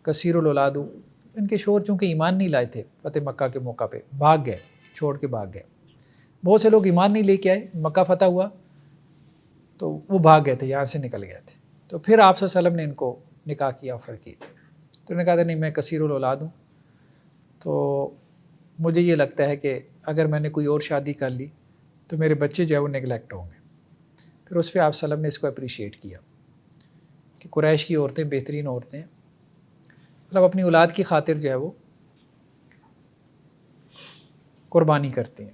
کثیر الاولاد ہوں. ان کے شوہر چونکہ ایمان نہیں لائے تھے، فتح مکہ کے موقع پہ بھاگ گئے، چھوڑ کے بھاگ گئے. بہت سے لوگ ایمان نہیں لے کے آئے، مکہ فتح ہوا تو وہ بھاگ گئے تھے، یہاں سے نکل گئے تھے. تو پھر آپ صلی اللہ علیہ وسلم نے ان کو نکاح کی آفر کی تھی. تو انہوں نے کہا تھا نہیں میں کثیر الاولاد ہوں، تو مجھے یہ لگتا ہے کہ اگر میں نے کوئی اور شادی کر لی تو میرے بچے جو ہے وہ نگلیکٹ ہوں گے. پھر اس پہ آپ صلی اللہ علیہ وسلم نے اس کو اپریشیٹ کیا کہ قریش کی عورتیں بہترین عورتیں، مطلب اپنی اولاد کی خاطر جو ہے وہ قربانی کرتی ہیں.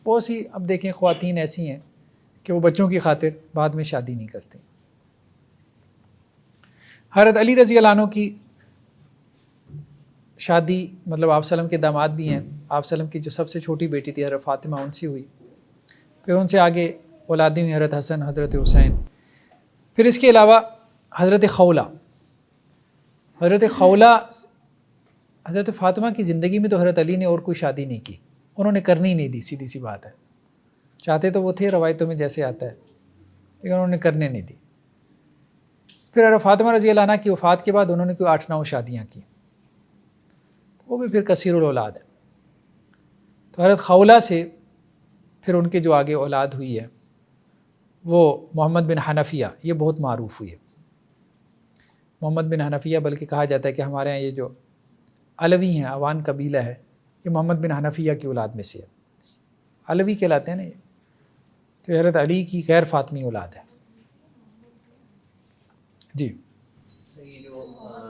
بہت سی اب دیکھیں خواتین ایسی ہیں کہ وہ بچوں کی خاطر بعد میں شادی نہیں کرتی. حضرت علی رضی اللہ عنہ کی شادی، مطلب آپ صلی اللہ علیہ وسلم کے داماد بھی ہیں، آپ صلی اللہ علیہ وسلم کی جو سب سے چھوٹی بیٹی تھی حضرت فاطمہ، ان سے ہوئی. پھر ان سے آگے اولادیں ہوئی، حضرت حسن، حضرت حسین. پھر اس کے علاوہ حضرت خولہ، حضرت فاطمہ کی زندگی میں تو حضرت علی نے اور کوئی شادی نہیں کی، انہوں نے کرنی ہی نہیں دی، سیدھی سی بات ہے. چاہتے تو وہ تھے روایتوں میں جیسے آتا ہے، لیکن انہوں نے کرنے نہیں دی. پھر حضرت فاطمہ رضی اللہ عنہ کی وفات کے بعد انہوں نے کوئی 8-9 شادیاں کی، وہ بھی پھر کثیر الاولاد ہے. تو حضرت خولہ سے پھر ان کے جو آگے اولاد ہوئی ہے وہ محمد بن حنفیہ، یہ بہت معروف ہوئی ہے. محمد بن حنفیہ، بلکہ کہا جاتا ہے کہ ہمارے ہاں یہ جو علوی ہیں، عوان قبیلہ ہے، یہ محمد بن حنفیہ کی اولاد میں سے ہے. علوی کہلاتے ہیں نا یہ. تو حضرت علی کی غیر فاطمی اولاد ہے. جی یہ جو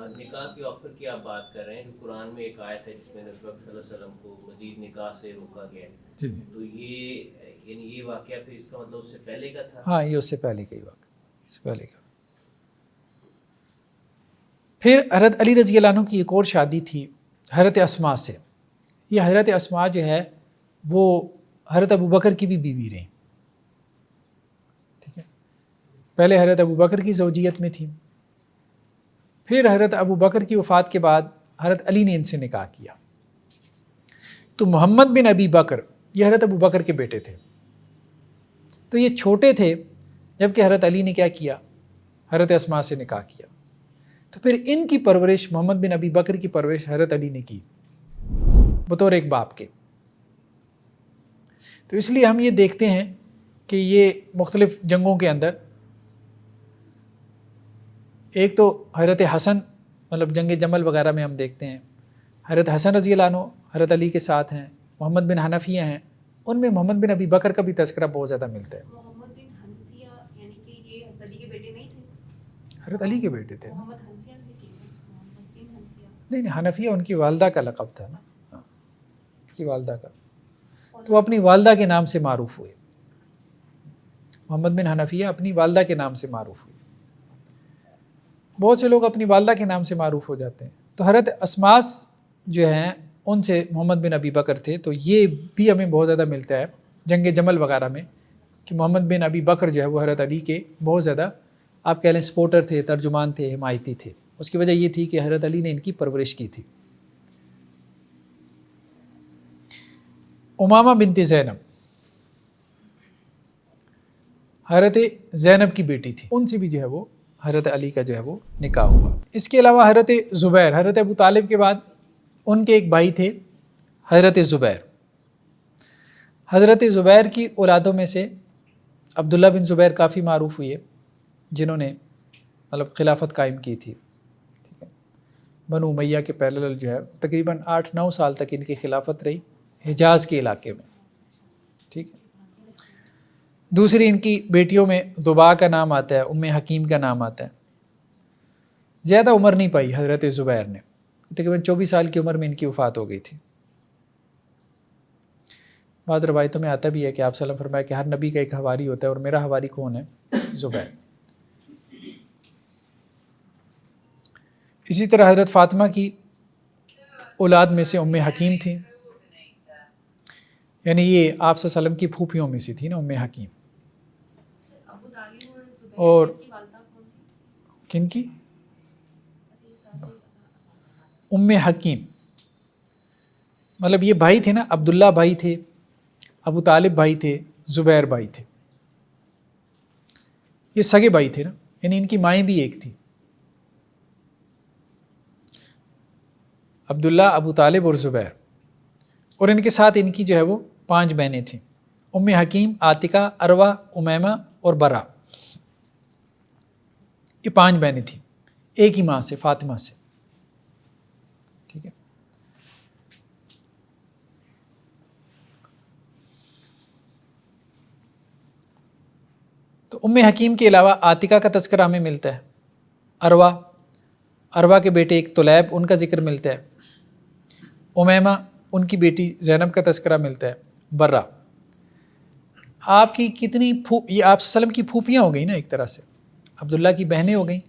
نکاح کی آفر کی آپ بات کر رہے ہیں، جو قرآن میں ایک آیت ہے جس میں نبی صلی اللہ علیہ وسلم کو مزید نکاح سے روکا گیا ہے، جی تو یہ واقعہ پھر اس کا مطلب اس سے پہلے کا تھا؟ ہاں، یہ اس سے پہلے کا ہی واقعہ، اس سے پہلے کا. پھر حضرت علی رضی اللہ عنہ کی ایک اور شادی تھی حضرت اسماء سے. یہ حضرت اسماء جو ہے وہ حضرت ابوبکر کی بھی بیوی رہیں، ٹھیک ہے. پہلے حضرت ابوبکر کی زوجیت میں تھی، پھر حضرت ابوبکر کی وفات کے بعد حضرت علی نے ان سے نکاح کیا. تو محمد بن ابی بکر یہ حضرت ابوبکر کے بیٹے تھے، تو یہ چھوٹے تھے جبکہ حضرت علی نے کیا کیا، حضرت اسماء سے نکاح کیا. تو پھر ان کی پرورش، محمد بن ابی بکر کی پرورش حضرت علی نے کی بطور ایک باپ کے. تو اس لیے ہم یہ دیکھتے ہیں کہ یہ مختلف جنگوں کے اندر ایک تو حضرت حسن، مطلب جنگ جمل وغیرہ میں ہم دیکھتے ہیں حضرت حسن رضی اللہ عنہ حضرت علی کے ساتھ ہیں. محمد بن حنفیہ ہیں، ان میں محمد بن ابی بکر کا بھی تذکرہ بہت زیادہ ملتا ہے. محمد بن حنفیہ یعنی کہ یہ حضرت علی کے بیٹے نہیں تھے؟ حضرت علی کے بیٹے تھے. محمد حنفیہ تھے، محمد بن حنفیہ نہیں، حنفیہ ان کی والدہ کا لقب تھا نا، ان کی والدہ کا، تو وہ اپنی والدہ کے نام سے معروف ہوئے. محمد بن حنفیہ اپنی والدہ کے نام سے معروف ہوئے. بہت سے لوگ اپنی والدہ کے نام سے معروف ہو جاتے ہیں. تو حضرت اسماء جو ہیں ان سے محمد بن ابی بکر تھے. تو یہ بھی ہمیں بہت زیادہ ملتا ہے جنگ جمل وغیرہ میں کہ محمد بن ابی بکر جو ہے وہ حضرت علی کے بہت زیادہ آپ کہہ لیں سپورٹر تھے، ترجمان تھے، حمایتی تھے. اس کی وجہ یہ تھی کہ حضرت علی نے ان کی پرورش کی تھی. امامہ بنت زینب حضرت زینب کی بیٹی تھی، ان سے بھی جو ہے وہ حضرت علی کا جو ہے وہ نکاح ہوا. اس کے علاوہ حضرت زبیر، حضرت ابو طالب کے بعد ان کے ایک بھائی تھے حضرت زبیر. حضرت زبیر کی اولادوں میں سے عبداللہ بن زبیر کافی معروف ہوئے، جنہوں نے مطلب خلافت قائم کی تھی. ٹھیک ہے، بنو امیہ کے پیرلل جو ہے تقریباً 8-9 سال تک ان کی خلافت رہی حجاز کے علاقے میں. ٹھیک ہے. دوسری ان کی بیٹیوں میں ضباء کا نام آتا ہے، ام حکیم کا نام آتا ہے۔ زیادہ عمر نہیں پائی حضرت زبیر نے، تقریباً 24 سال کی عمر میں ان کی وفات ہو گئی تھی۔ بعض روایتوں میں آتا بھی ہے کہ آپ صلی اللہ علیہ وسلم فرمایا کہ ہر نبی کا ایک حواری ہوتا ہے اور میرا حواری کون ہے؟ زبیر۔ اسی طرح حضرت فاطمہ کی اولاد میں سے ام حکیم تھی، یعنی یہ آپ صلی اللہ علیہ وسلم کی پھوپھیوں میں سے تھی نا ام حکیم۔ ابو طالب اور زبیر اور کی والدہ کون تھی؟ کن کی؟ ام حکیم، مطلب یہ بھائی تھے نا، عبداللہ بھائی تھے، ابو طالب بھائی تھے، زبیر بھائی تھے، یہ سگے بھائی تھے نا، یعنی ان کی مائیں بھی ایک تھی، عبداللہ، ابو طالب اور زبیر، اور ان کے ساتھ ان کی جو ہے وہ 5 بہنیں تھیں، ام حکیم، عاتقہ، عروہ، امیمہ اور برا، یہ 5 بہنیں تھیں ایک ہی ماں سے، فاطمہ سے، ٹھیک ہے۔ تو ام حکیم کے علاوہ عاتقہ کا تذکرہ ہمیں ملتا ہے، عروہ کے بیٹے ایک طلیب، ان کا ذکر ملتا ہے، امیمہ ان کی بیٹی زینب کا تذکرہ ملتا ہے، برا۔ آپ کی کتنی یہ آپ صلی اللہ علیہ وسلم کی پھوپھیاں ہو گئی نا ایک طرح سے، عبداللہ کی بہنیں ہو گئیں،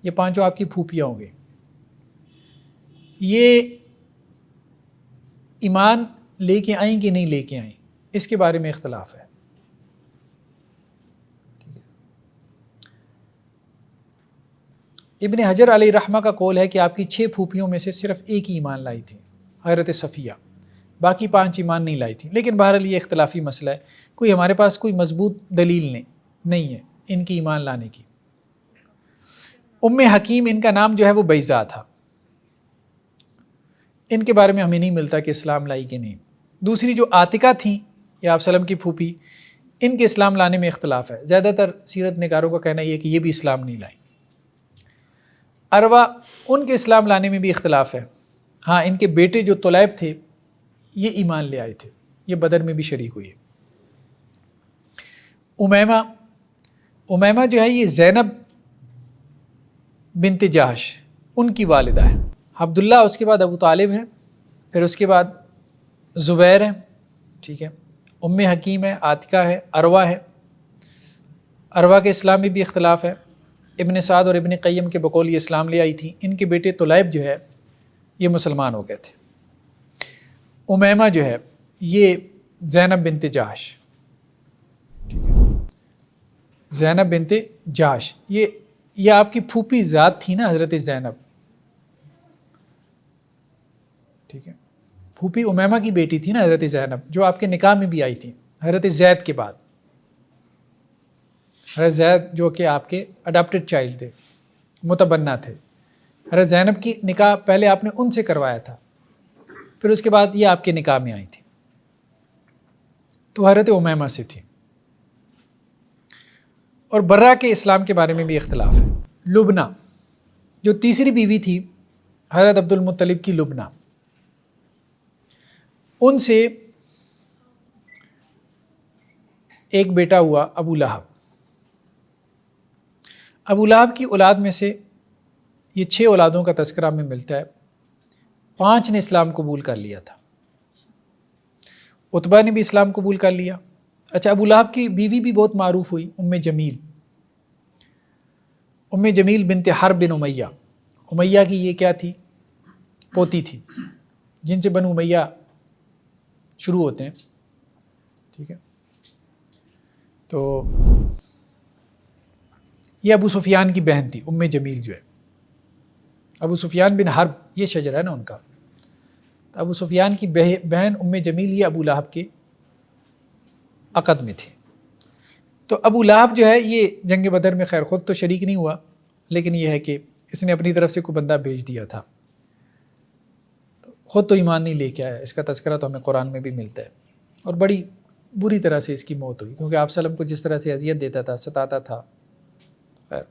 یہ 5 آپ کی پھوپھیاں ہو گئی۔ یہ ایمان لے کے آئیں کہ نہیں لے کے آئیں، اس کے بارے میں اختلاف ہے۔ ابن حجر علیہ رحمہ کا قول ہے کہ آپ کی 6 پھوپھیوں میں سے صرف ایک ہی ایمان لائی تھی، حضرت صفیہ، باقی 5 ایمان نہیں لائی تھی، لیکن بہرحال یہ اختلافی مسئلہ ہے، کوئی ہمارے پاس کوئی مضبوط دلیل نہیں ہے ان کی ایمان لانے کی۔ ام حکیم ان کا نام جو ہے وہ بیضاء تھا، ان کے بارے میں ہمیں نہیں ملتا کہ اسلام لائی کہ نہیں۔ دوسری جو عاتقہ تھیں یا آپ وسلم کی پھوپھی، ان کے اسلام لانے میں اختلاف ہے، زیادہ تر سیرت نگاروں کا کہنا یہ ہے کہ یہ بھی اسلام نہیں لائیں۔ عروہ، ان کے اسلام لانے میں بھی اختلاف ہے، ہاں ان کے بیٹے جو طلیب تھے یہ ایمان لے آئے تھے، یہ بدر میں بھی شریک ہوئے۔ امیمہ جو ہے یہ زینب بنت جہش ان کی والدہ ہے، عبداللہ اس کے بعد ابو طالب ہے، پھر اس کے بعد زبیر ہے، ٹھیک ہے، ام حکیم ہے، عاتقہ ہے، عروہ ہے۔ عروہ کے اسلام میں بھی اختلاف ہے، ابن سعد اور ابن قیم کے بقول یہ اسلام لے آئی تھی، ان کے بیٹے طلیب جو ہے یہ مسلمان ہو گئے تھے۔ امیمہ جو ہے یہ زینب بنت جہش، ٹھیک ہے، زینب بنت جہش، یہ آپ کی پھوپھی ذات تھی نا حضرت زینب، ٹھیک ہے، پھوپھی امیمہ کی بیٹی تھی نا حضرت زینب، جو آپ کے نکاح میں بھی آئی تھی حضرت زید کے بعد، حضرت زید جو کہ آپ کے اڈاپٹڈ چائلڈ تھے، متبنہ تھے۔ حضرت زینب کی نکاح پہلے آپ نے ان سے کروایا تھا، پھر اس کے بعد یہ آپ کے نکاح میں آئی تھی، تو حضرت امیمہ سے تھی۔ اور برا کے اسلام کے بارے میں بھی اختلاف ہے۔ لبنہ جو تیسری بیوی تھی حضرت عبد المطلب کی، لبنہ، ان سے ایک بیٹا ہوا ابو لہب۔ ابو لہب کی اولاد میں سے یہ 6 اولادوں کا تذکرہ ہمیں ملتا ہے، 5 نے اسلام قبول کر لیا تھا، عتبہ نے بھی اسلام قبول کر لیا۔ اچھا، ابو لہب کی بیوی بھی بہت معروف ہوئی، ام جمیل بنت حرب بن امیہ۔ امیہ کی یہ کیا تھی؟ پوتی تھی، جن سے بنو امیہ شروع ہوتے ہیں، ٹھیک ہے۔ تو یہ ابو سفیان کی بہن تھی، ام جمیل جو ہے، ابو سفیان بن حرب یہ شجر ہے نا ان کا، تو ابو سفیان کی بہن ام جمیل یہ ابو لہب کے عقد میں تھی۔ تو ابو لہب جو ہے یہ جنگ بدر میں خیر خود تو شریک نہیں ہوا، لیکن یہ ہے کہ اس نے اپنی طرف سے کوئی بندہ بھیج دیا تھا، خود تو ایمان نہیں لے کے آیا، اس کا تذکرہ تو ہمیں قرآن میں بھی ملتا ہے، اور بڑی بری طرح سے اس کی موت ہوئی، کیونکہ آپ صلی اللہ علیہ وسلم کو جس طرح سے اذیت دیتا تھا، ستاتا تھا، خیر،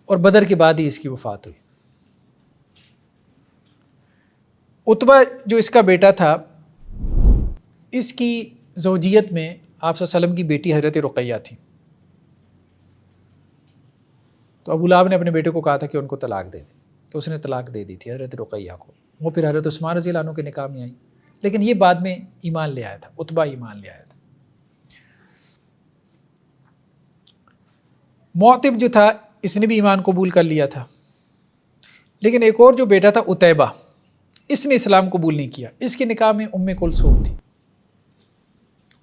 اور بدر کے بعد ہی اس کی وفات ہوئی۔ عتبہ جو اس کا بیٹا تھا، اس کی زوجیت میں آپ صلی اللہ علیہ وسلم کی بیٹی حضرت رقیہ تھی. تو ابو لہب نے اپنے بیٹے کو کہا تھا کہ ان کو طلاق دے دے، تو اس نے طلاق دے دی تھی حضرت رقیہ کو. وہ پھر حضرت عثمان رضی اللہ عنہ کے نکاح میں آئی، لیکن یہ بعد میں ایمان لے آیا تھا، عتبہ ایمان لے آیا تھا. معتب جو تھا اس نے بھی ایمان قبول کر لیا تھا، لیکن ایک اور جو بیٹا تھا عتیبہ، اس نے اسلام قبول نہیں کیا. اس کے نکاح میں ام کلثوم تھی،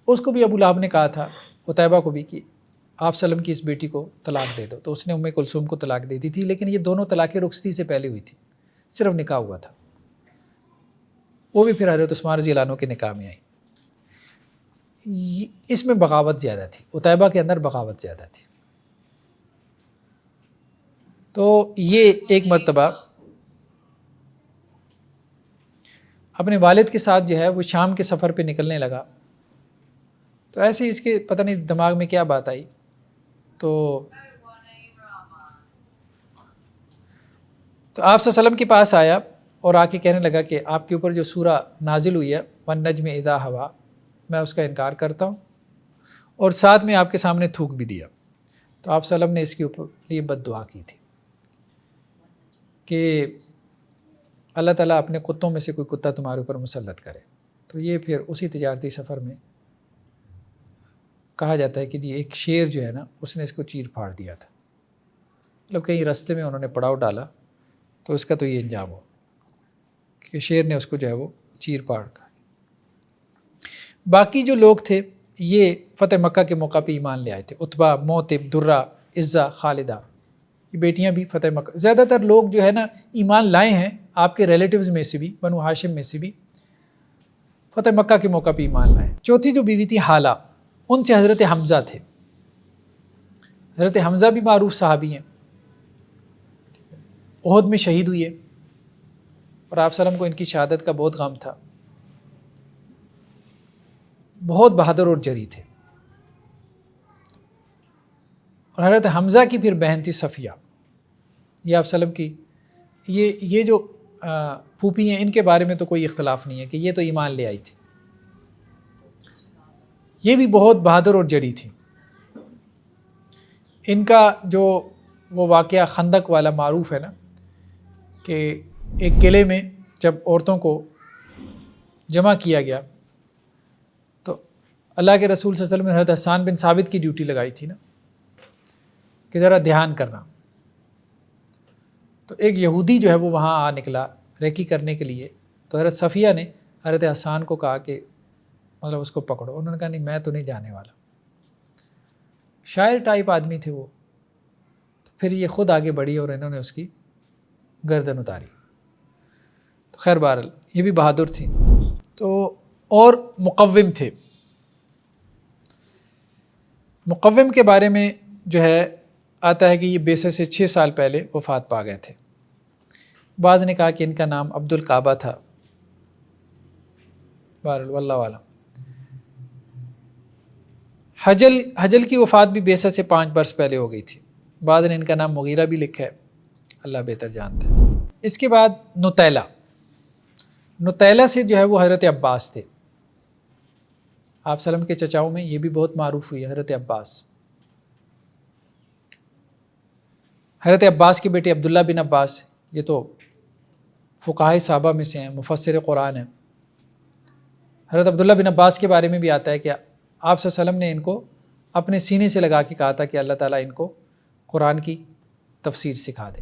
اس کو بھی ابو لہب نے کہا تھا عتیبہ کو بھی کہ آپ صلی اللہ علیہ وسلم کی اس بیٹی کو طلاق دے دو، تو اس نے ام کلثوم کو طلاق دے دی تھی. لیکن یہ دونوں طلاقیں رخصتی سے پہلے ہوئی تھی، صرف نکاح ہوا تھا. وہ بھی پھر حضرت عثمان رضی اللہ عنہ کے نکاح میں آئی. اس میں بغاوت زیادہ تھی، عتیبہ کے اندر بغاوت زیادہ تھی. تو یہ ایک مرتبہ اپنے والد کے ساتھ جو ہے وہ شام کے سفر پہ نکلنے لگا. تو ایسے ہی اس کے پتہ نہیں دماغ میں کیا بات آئی، تو آپ صلی اللہ علیہ وسلم کے پاس آیا اور آ کے کہنے لگا کہ آپ کے اوپر جو سورہ نازل ہوئی ہے والنجم اذا ہوا، میں اس کا انکار کرتا ہوں، اور ساتھ میں آپ کے سامنے تھوک بھی دیا. تو آپ صلی اللہ علیہ وسلم نے اس کے اوپر یہ بد دعا کی تھی کہ اللہ تعالیٰ اپنے کتوں میں سے کوئی کتا تمہارے اوپر مسلط کرے. تو یہ پھر اسی تجارتی سفر میں کہا جاتا ہے کہ جی ایک شیر جو ہے نا اس نے اس کو چیر پھاڑ دیا تھا، مطلب کہیں رستے میں انہوں نے پڑاؤ ڈالا تو اس کا تو یہ انجام ہو کہ شیر نے اس کو جو ہے وہ چیر پھاڑ کر. باقی جو لوگ تھے یہ فتح مکہ کے موقع پہ ایمان لے آئے تھے. عتبہ، معتب، درہ، عزہ، خالدہ، یہ بیٹیاں بھی فتح مکہ. زیادہ تر لوگ جو ہے نا ایمان لائے ہیں آپ کے ریلیٹیوز میں سے بھی، بنو ہاشم میں سے بھی فتح مکہ کے موقع پہ ایمان لائے. چوتھی جو بیوی تھی حالہ، ان سے حضرت حمزہ تھے. حضرت حمزہ بھی معروف صحابی ہیں، احد میں شہید ہوئے اور آپ صلی اللہ علیہ وسلم کو ان کی شہادت کا بہت غم تھا. بہت بہادر اور جری تھے. اور حضرت حمزہ کی پھر بہن تھی صفیہ. یہ آپ صلی اللہ علیہ وسلم کی یہ جو پھوپھی ہیں ان کے بارے میں تو کوئی اختلاف نہیں ہے کہ یہ تو ایمان لے آئی تھی. یہ بھی بہت بہادر اور جری تھی. ان کا جو وہ واقعہ خندق والا معروف ہے نا کہ ایک قلعے میں جب عورتوں کو جمع کیا گیا تو اللہ کے رسول صلی اللہ علیہ وسلم نے حضرت حسان بن ثابت کی ڈیوٹی لگائی تھی نا کہ ذرا دھیان کرنا. تو ایک یہودی جو ہے وہ وہاں آ نکلا ریکی کرنے کے لیے. تو حضرت صفیہ نے حضرت حسان کو کہا کہ مطلب اس کو پکڑو. انہوں نے کہا نہیں میں تو نہیں جانے والا. شاعر ٹائپ آدمی تھے وہ. تو پھر یہ خود آگے بڑھی اور انہوں نے اس کی گردن اتاری. تو خیر بہرحال یہ بھی بہادر تھی. تو اور مقوم تھے. مقوم کے بارے میں جو ہے آتا ہے کہ یہ بیسے سے 6 سال پہلے وفات پا گئے تھے. بعض نے کہا کہ ان کا نام عبد الکعبہ تھا. بہرحال واللہ عالم. حجل کی وفات بھی بیسے سے 5 برس پہلے ہو گئی تھی. بعض نے ان کا نام مغیرہ بھی لکھا ہے، اللہ بہتر جانتا ہے. اس کے بعد نطیلہ سے جو ہے وہ حضرت عباس تھے. آپ صلی اللہ علیہ وسلم کے چچاؤں میں یہ بھی بہت معروف ہوئی حضرت عباس. حضرت عباس کے بیٹے عبداللہ بن عباس یہ تو فقہائے صحابہ میں سے ہیں، مفسر قرآن ہیں. حضرت عبداللہ بن عباس کے بارے میں بھی آتا ہے کہ آپ صلی اللہ علیہ وسلم نے ان کو اپنے سینے سے لگا کے کہا تھا کہ اللہ تعالیٰ ان کو قرآن کی تفسیر سکھا دے.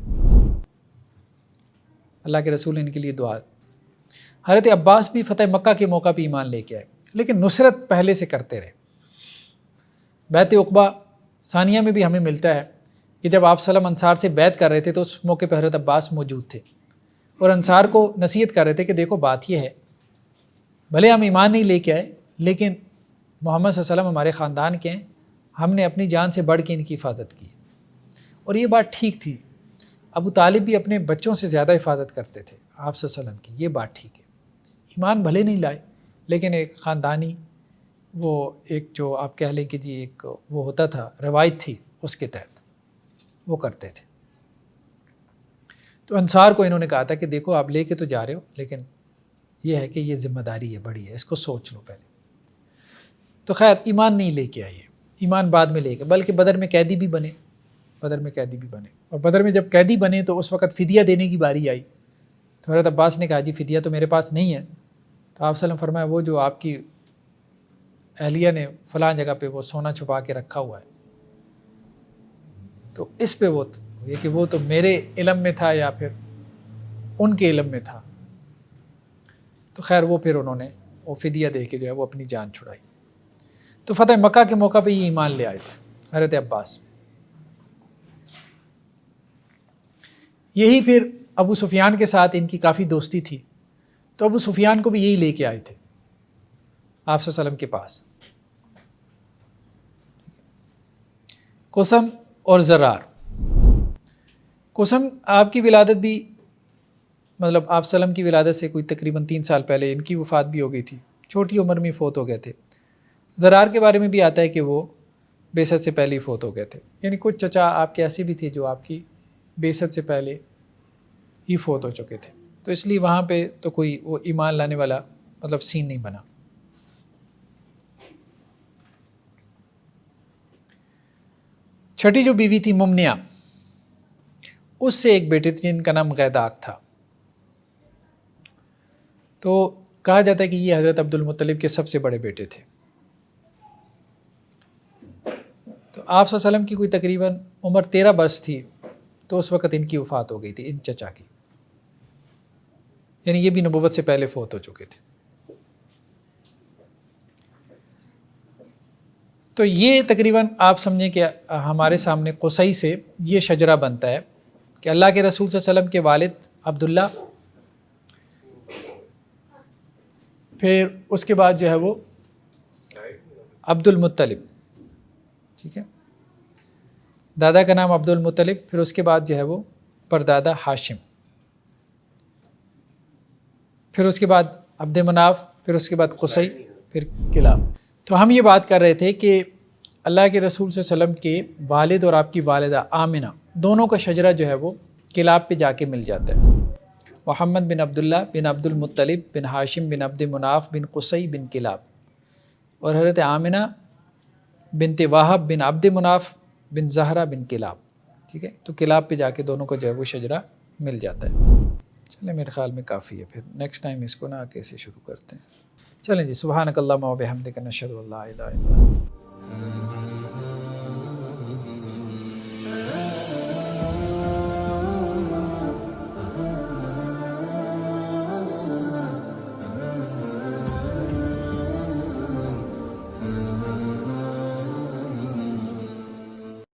اللہ کے رسول نے ان کے لیے دعا. حضرت عباس بھی فتح مکہ کے موقع پہ ایمان لے کے آئے، لیکن نصرت پہلے سے کرتے رہے. بیعت عقبہ ثانیہ میں بھی ہمیں ملتا ہے کہ جب آپ صلی اللہ علیہ وسلم انصار سے بیعت کر رہے تھے تو اس موقع پہ حضرت عباس موجود تھے اور انصار کو نصیحت کر رہے تھے کہ دیکھو بات یہ ہے، بھلے ہم ایمان نہیں لے کے آئے لیکن محمد صلی اللہ علیہ وسلم ہمارے خاندان کے ہیں، ہم نے اپنی جان سے بڑھ کے ان کی حفاظت کی. اور یہ بات ٹھیک تھی. ابو طالب بھی اپنے بچوں سے زیادہ حفاظت کرتے تھے آپ صلی اللہ علیہ وسلم کی. یہ بات ٹھیک ہے. ایمان بھلے نہیں لائے لیکن ایک خاندانی وہ ایک جو آپ کہہ لیں کہ جی ایک وہ ہوتا تھا روایت تھی، اس کے تحت وہ کرتے تھے. تو انصار کو انہوں نے کہا تھا کہ دیکھو آپ لے کے تو جا رہے ہو لیکن یہ ہے کہ یہ ذمہ داری ہے بڑی ہے، اس کو سوچ لو پہلے. تو خیر ایمان نہیں لے کے آئے، ایمان بعد میں لے کے، بلکہ بدر میں قیدی بھی بنے، بدر میں قیدی بھی بنے. اور بدر میں جب قیدی بنے تو اس وقت فدیہ دینے کی باری آئی. تو حضرت عباس نے کہا جی فدیہ تو میرے پاس نہیں ہے. تو آپ صلی اللہ علیہ وسلم فرمایا وہ جو آپ کی اہلیہ نے فلاں جگہ پہ وہ سونا چھپا کے رکھا ہوا ہے، تو اس پہ وہ یہ کہ وہ تو میرے علم میں تھا یا پھر ان کے علم میں تھا. تو خیر وہ پھر انہوں نے وہ فدیہ دے کے جو ہے وہ اپنی جان چھڑائی. تو فتح مکہ کے موقع پہ یہ ایمان لے آئے تھے حضرت عباس. یہی پھر ابو سفیان کے ساتھ ان کی کافی دوستی تھی، تو ابو سفیان کو بھی یہی لے کے آئے تھے آپ صلی اللہ علیہ وسلم کے پاس. قسم اور زرار. قسم آپ کی ولادت بھی مطلب آپ صلی اللہ علیہ وسلم کی ولادت سے کوئی تقریباً 3 سال پہلے ان کی وفات بھی ہو گئی تھی، چھوٹی عمر میں فوت ہو گئے تھے. زرار کے بارے میں بھی آتا ہے کہ وہ بعثت سے پہلے ہی فوت ہو گئے تھے، یعنی کچھ چچا آپ کے ایسے بھی تھے جو آپ کی بعثت سے پہلے ہی فوت ہو چکے تھے. تو اس لیے وہاں پہ تو کوئی وہ ایمان لانے والا مطلب سین نہیں بنا. چھٹی جو بیوی تھی ممنیہ، اس سے ایک بیٹے تھے جن کا نام غیداق تھا. تو کہا جاتا ہے کہ یہ حضرت عبد المطلب کے سب سے بڑے بیٹے تھے. تو آپ صلی اللہ علیہ وسلم کی کوئی تقریباً عمر 13 برس تھی تو اس وقت ان کی وفات ہو گئی تھی، ان چچا کی، یعنی یہ بھی نبوت سے پہلے فوت ہو چکے تھے. تو یہ تقریباً آپ سمجھیں کہ ہمارے سامنے قصی سے یہ شجرہ بنتا ہے کہ اللہ کے رسول صلی اللہ علیہ وسلم کے والد عبداللہ، پھر اس کے بعد جو ہے وہ عبد المطلب، ٹھیک ہے، دادا کا نام عبد المطلب، پھر اس کے بعد جو ہے وہ پردادا ہاشم، پھر اس کے بعد عبد مناف، پھر اس کے بعد قصی، پھر کلاب. تو ہم یہ بات کر رہے تھے کہ اللہ کے رسول صلی اللہ علیہ وسلم کے والد اور آپ کی والدہ آمنہ دونوں کا شجرہ جو ہے وہ کلاب پہ جا کے مل جاتا ہے. محمد بن عبداللہ بن عبد المطلب بن ہاشم بن عبد مناف بن قصی بن کلاب، اور حضرت آمنہ بنت واہب بن عبد مناف بن زہرہ بن کلاب. ٹھیک ہے، تو کلاب پہ جا کے دونوں کو جو ہے وہ شجرہ مل جاتا ہے. چلیں میرے خیال میں کافی ہے، پھر نیکسٹ ٹائم اس کو نا کیسے شروع کرتے ہیں. چلیں جی، سبحانک اللہم و بحمدک نشہد ان لا الہ الا انت.